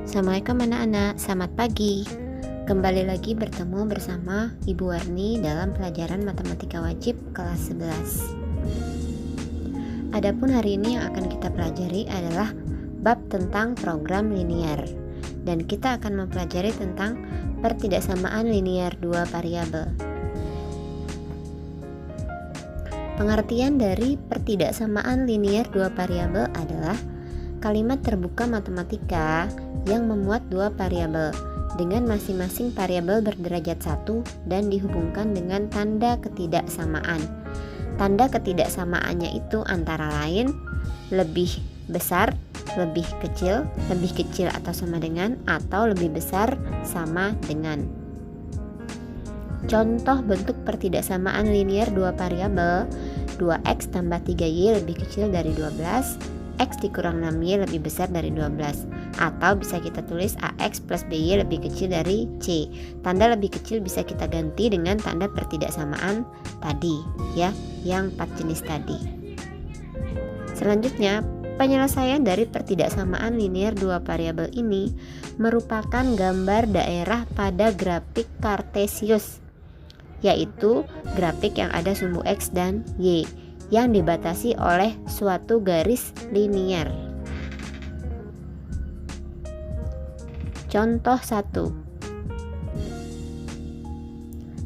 Assalamualaikum anak-anak, selamat pagi. Kembali lagi bertemu bersama Ibu Warni dalam pelajaran matematika wajib kelas 11. Adapun hari ini yang akan kita pelajari adalah bab tentang program linier, dan kita akan mempelajari tentang pertidaksamaan linier dua variabel. Pengertian dari pertidaksamaan linier dua variabel adalah kalimat terbuka matematika yang memuat dua variabel dengan masing-masing variabel berderajat 1 dan dihubungkan dengan tanda ketidaksamaan. Tanda ketidaksamaannya itu antara lain lebih besar, lebih kecil atau sama dengan, atau lebih besar sama dengan. Contoh bentuk pertidaksamaan linier dua variabel: 2x tambah 3y lebih kecil dari 12, X dikurang 6Y lebih besar dari 12. Atau bisa kita tulis AX plus BY lebih kecil dari C. Tanda lebih kecil bisa kita ganti dengan tanda pertidaksamaan tadi, ya, yang 4 jenis tadi. Selanjutnya, penyelesaian dari pertidaksamaan linier dua variabel ini merupakan gambar daerah pada grafik Kartesius, yaitu grafik yang ada sumbu X dan Y yang dibatasi oleh suatu garis linier. Contoh 1.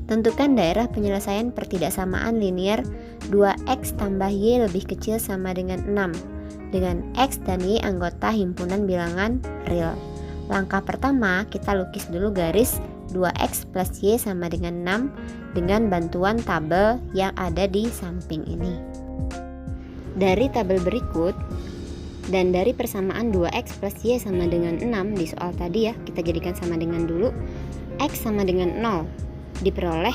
Tentukan daerah penyelesaian pertidaksamaan linier 2x tambah y lebih kecil sama dengan 6 dengan x dan y anggota himpunan bilangan real. Langkah pertama, kita lukis dulu garis 2x plus y sama dengan 6 dengan bantuan tabel yang ada di samping ini. Dari tabel berikut dan dari persamaan 2x plus y sama dengan 6 di soal tadi, ya, kita jadikan sama dengan dulu. X sama dengan 0 diperoleh,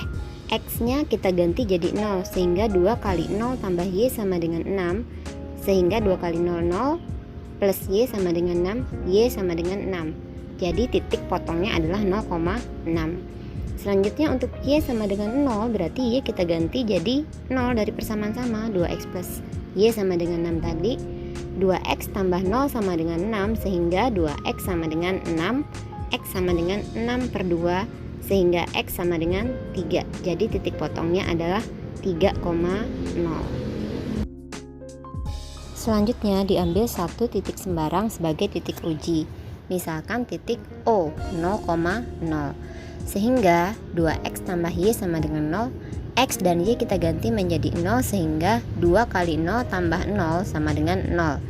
x nya kita ganti jadi 0 sehingga 2 kali 0 tambah y sama dengan 6, sehingga 2 kali 0 0 plus y sama dengan 6, y sama dengan 6. Jadi titik potongnya adalah 0,6. Selanjutnya untuk y sama dengan 0 berarti y kita ganti jadi 0 dari persamaan sama 2x plus y sama dengan 6 tadi. 2x tambah 0 sama dengan 6 sehingga 2x sama dengan 6, x sama dengan 6 per 2 sehingga x sama dengan 3. Jadi titik potongnya adalah 3,0. Selanjutnya diambil satu titik sembarang sebagai titik uji, misalkan titik O 0,0, sehingga 2x tambah y sama dengan 0. X dan Y kita ganti menjadi 0 sehingga 2 kali 0 tambah 0 sama dengan 0,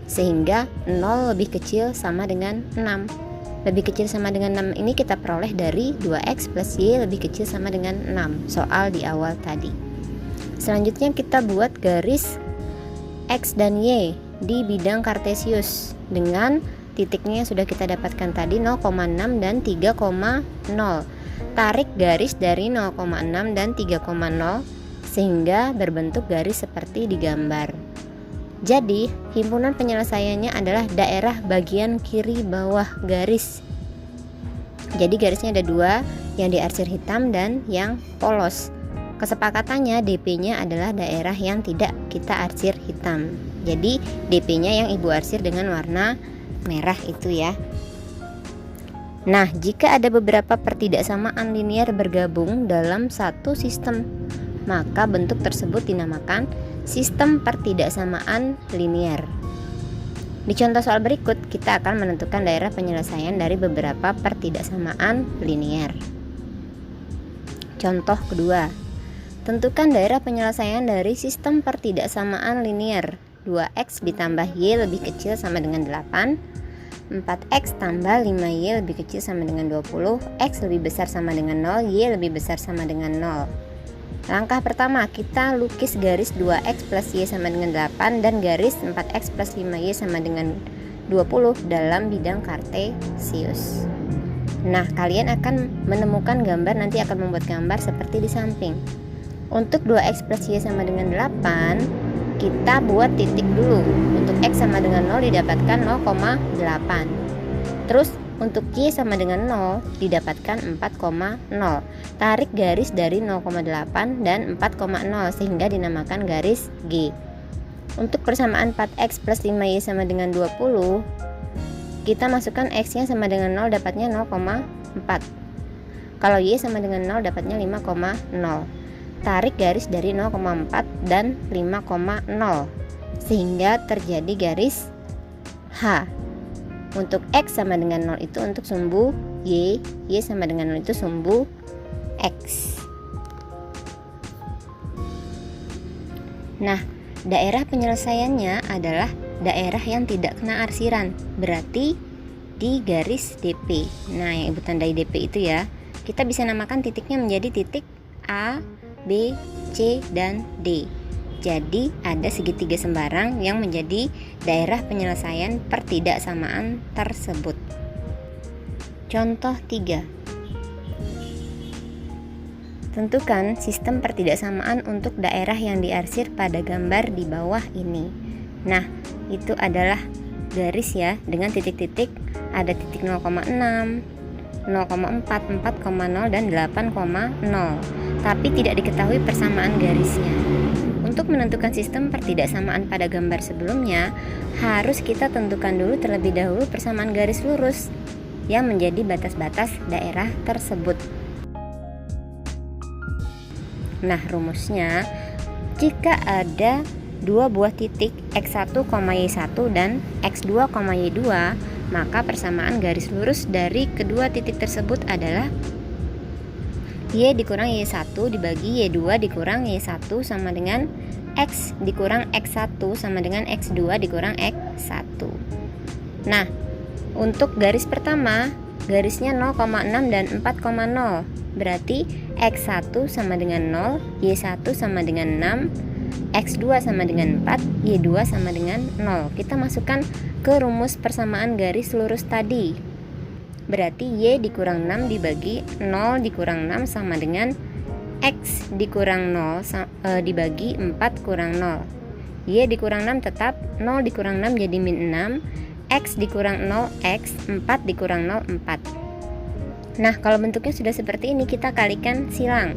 sehingga 0 lebih kecil sama dengan 6. Lebih kecil sama dengan 6 ini kita peroleh dari 2x plus Y lebih kecil sama dengan 6, soal di awal tadi. Selanjutnya kita buat garis X dan Y di bidang Kartesius dengan titiknya yang sudah kita dapatkan tadi 0,6 dan 3,0. Tarik garis dari 0,6 dan 3,0 sehingga berbentuk garis seperti di gambar. Jadi, himpunan penyelesaiannya adalah daerah bagian kiri bawah garis. Jadi garisnya ada dua, yang diarsir hitam dan yang polos. Kesepakatannya DP-nya adalah daerah yang tidak kita arsir hitam. Jadi DP-nya yang Ibu arsir dengan warna merah itu, ya. Nah, jika ada beberapa pertidaksamaan linier bergabung dalam satu sistem, maka bentuk tersebut dinamakan sistem pertidaksamaan linier. Di contoh soal berikut, kita akan menentukan daerah penyelesaian dari beberapa pertidaksamaan linier. Contoh kedua, tentukan daerah penyelesaian dari sistem pertidaksamaan linier 2x ditambah y lebih kecil sama dengan 8, 4x tambah 5y lebih kecil sama dengan 20, x lebih besar sama dengan 0, y lebih besar sama dengan 0. Langkah pertama, kita lukis garis 2x plus y sama dengan 8 dan garis 4x plus 5y sama dengan 20 dalam bidang Kartesius. Nah, kalian akan menemukan gambar, nanti akan membuat gambar seperti di samping. Untuk 2x plus y sama dengan 8, kita buat titik dulu. Untuk x sama dengan 0 didapatkan 0,8. Terus untuk y sama dengan 0 didapatkan 4,0. Tarik garis dari 0,8 dan 4,0 sehingga dinamakan garis G. Untuk persamaan 4x plus 5y sama dengan 20, kita masukkan x-nya sama dengan 0, dapatnya 0,4. Kalau y sama dengan 0, dapatnya 5,0. Tarik garis dari 0,4 dan 5,0 sehingga terjadi garis H. Untuk x sama dengan 0 itu untuk sumbu y sama dengan 0 itu sumbu x. Nah, daerah penyelesaiannya adalah daerah yang tidak kena arsiran, berarti di garis DP. Nah, yang Ibu tandai DP itu ya, kita bisa namakan titiknya menjadi titik A, B, C, dan D. Jadi ada segitiga sembarang yang menjadi daerah penyelesaian pertidaksamaan tersebut. Contoh 3. Tentukan sistem pertidaksamaan untuk daerah yang diarsir pada gambar di bawah ini. Nah, itu adalah garis ya, dengan titik-titik, ada titik 0,6, 0,4, 4,0, dan 8,0. Tapi tidak diketahui persamaan garisnya. Untuk menentukan sistem pertidaksamaan pada gambar sebelumnya, harus kita tentukan dulu terlebih dahulu persamaan garis lurus yang menjadi batas-batas daerah tersebut. Nah, rumusnya, jika ada dua buah titik x1, y1 dan x2, y2, maka persamaan garis lurus dari kedua titik tersebut adalah y dikurang y1 dibagi y2 dikurang y1 sama dengan x dikurang x1 sama dengan x2 dikurang x1. Nah, untuk garis pertama, garisnya 0,6 dan 4,0. Berarti x1 sama dengan 0, y1 sama dengan 6, x2 sama dengan 4, y2 sama dengan 0. Kita masukkan ke rumus persamaan garis lurus tadi. Berarti y dikurang 6 dibagi 0 dikurang 6 sama dengan x dikurang 0 dibagi 4 kurang 0. Y dikurang 6 tetap, 0 dikurang 6 jadi min 6, x dikurang 0 x, 4 dikurang 0 4. Nah, kalau bentuknya sudah seperti ini, kita kalikan silang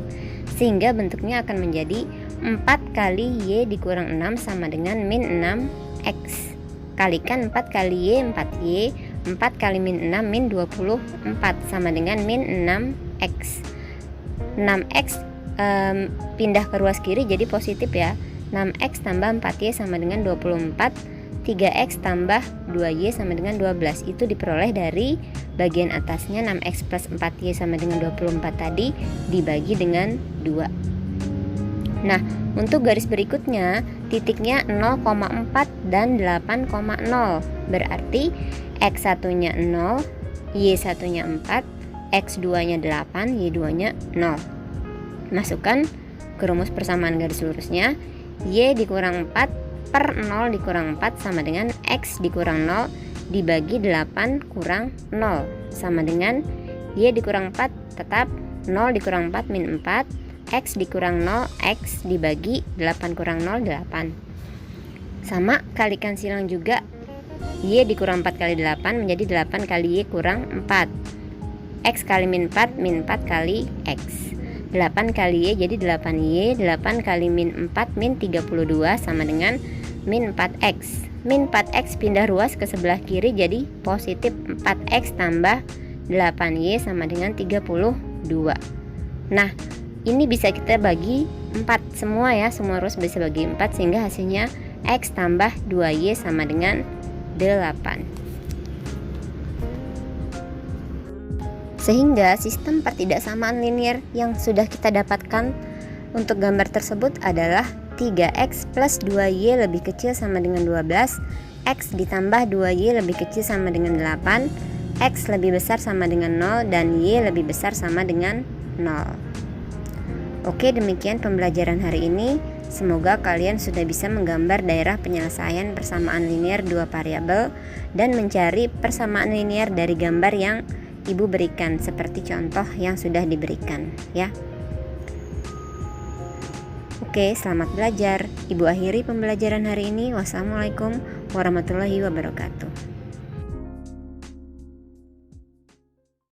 sehingga bentuknya akan menjadi 4 kali y dikurang 6 sama dengan min 6x. Kalikan 4 kali y 4y, 4 kali min 6 min 24 sama dengan min 6x. 6x pindah ke ruas kiri jadi positif ya. 6x tambah 4y sama dengan 24, 3x tambah 2y sama dengan 12. Itu diperoleh dari bagian atasnya 6x plus 4y sama dengan 24 tadi dibagi dengan 2. Nah, untuk garis berikutnya titiknya 0,4 dan 8,0. Berarti x1 nya 0, y1 nya 4, x2 nya 8, y2 nya 0. Masukkan ke rumus persamaan garis lurusnya, y dikurang 4 per 0 dikurang 4 sama dengan x dikurang 0 dibagi 8 kurang 0 sama dengan y dikurang 4 tetap 0 dikurang 4 min 4, x dikurang 0 x dibagi 8 kurang 0 8. Sama, kalikan silang juga, y dikurang 4 kali 8 menjadi 8 kali y kurang 4, x kali min 4 kali x. 8 kali y jadi 8y, 8 kali min 4 min 32 sama dengan min 4x. Min 4x pindah ruas ke sebelah kiri jadi positif 4x tambah 8y sama dengan 32. Nah, ini bisa kita bagi 4 semua ya, semua ruas bisa bagi 4 sehingga hasilnya x tambah 2y sama dengan 8. Sehingga sistem pertidaksamaan linier yang sudah kita dapatkan untuk gambar tersebut adalah 3x plus 2y lebih kecil sama dengan 12, x ditambah 2y lebih kecil sama dengan 8, x lebih besar sama dengan 0, dan y lebih besar sama dengan 0. Oke, demikian pembelajaran hari ini. Semoga kalian sudah bisa menggambar daerah penyelesaian persamaan linier dua variabel dan mencari persamaan linier dari gambar yang Ibu berikan seperti contoh yang sudah diberikan ya. Oke, selamat belajar. Ibu akhiri pembelajaran hari ini. Wassalamualaikum warahmatullahi wabarakatuh.